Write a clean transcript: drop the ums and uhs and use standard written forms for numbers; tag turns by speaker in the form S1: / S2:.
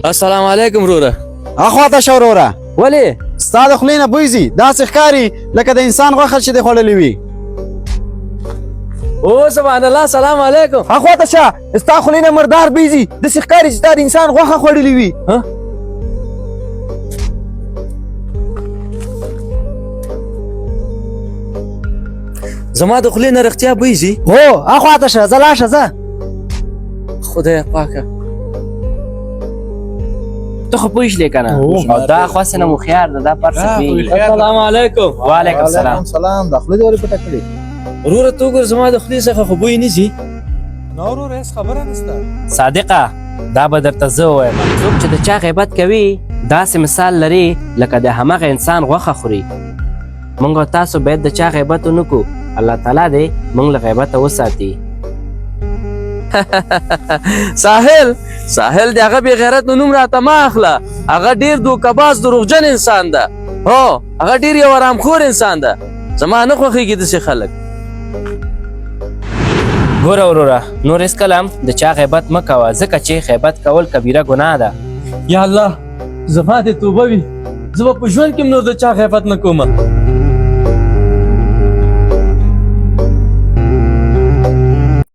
S1: السلام علیکم وروره.
S2: اخواته شه وروره.
S1: ولې؟
S2: ستا د خولې نه بوی ځي، داسې ښکاري لکه د انسان غوښه چې دې خوړلې وي.
S1: او سبحان الله، سلام علیکم.
S2: اخواته شه، ستا خولې نه مردار بوی ځي، داسې ښکاري چې تا د انسان غوښه خوړلې وي.
S1: زما د خولې نه رښتیا بوی ځي؟
S2: هو اخواته شه، ځه لاړ شه ځه.
S1: خدای پاکه.
S3: ته خو پوه که نه، او دا خواست نه مخیار ده، دا پرسه پوهېږي.
S1: السلام علیکم.
S3: وعلیکم السلام.
S2: سلام. دا خولې دې ولې پټه کړې؟
S1: وروره ته وګوره زما د خولې څخه خو بوی نه ځي.
S2: نه وروره هېڅ خبره نشته.
S3: صادقه دا به درته زه ووایم، څوک چې د چا غیبت کوي داسې مثال لري لکه د همغه انسان غوښه خوري. موږ او تاسو باید د چا غیبت ونه کړو. الله تعالی دې موږ له غیبته وساتي.
S1: ساحل د هغه بې غیرت نوم راته مه اخله. هغه ډېر دوکهباز دروغجن انسان ده. هو هغه ډېر یو ارامخور انسان ده. زما نه خوښېږي داسې خلک.
S3: ګوره وروره، نور هېڅکله هم د چا غیبت مه کوه، ځکه چې غیبت کول کبیره ګناه ده.
S1: یا الله، زما دې توبه وي، زه به په ژوند کې هم نور د چا غیبت نه کوم.